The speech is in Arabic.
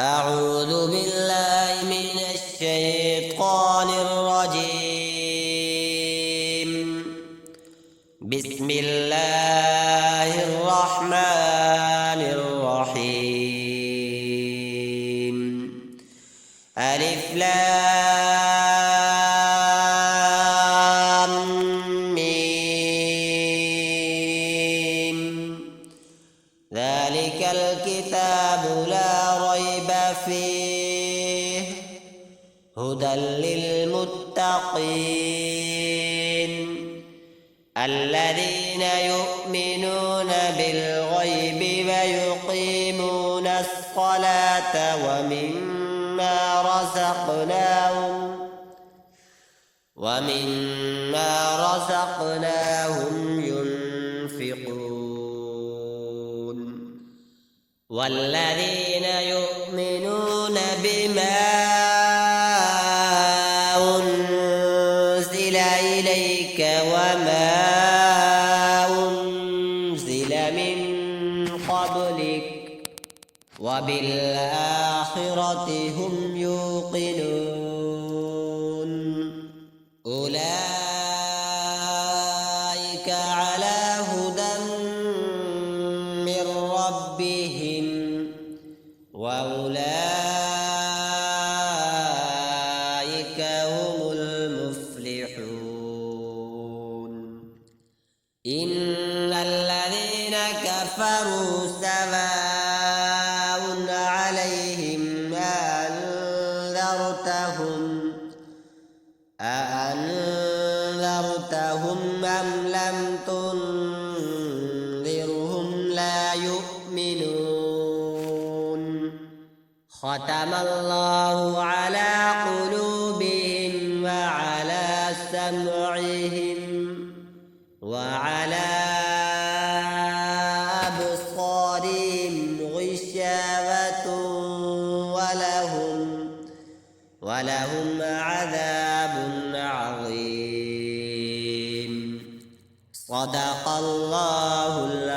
أعوذ بالله من الشيطان الرجيم. بسم الله الرحمن الرحيم. ألف لام ميم. ذلك الكتاب لا ريب فيه هدى للمتقين الذين يؤمنون بالغيب ويقيمون الصلاة ومما رزقناهم ينفقون والذين يؤمنون بما أنزل إليك وما أنزل من قبلك وبالآخرة هم يوقنون أولئك على هدى من ربهم وأولئك هم المفلحون. إن الذين كفروا سواء عليهم أأنذرتهم أم لم تنذرهم لا يؤمنون. ختم الله على قلوبهم وعلى سمعهم وعلى أبصارهم غشاوة ولهم عذاب عظيم. صدق الله العظيم.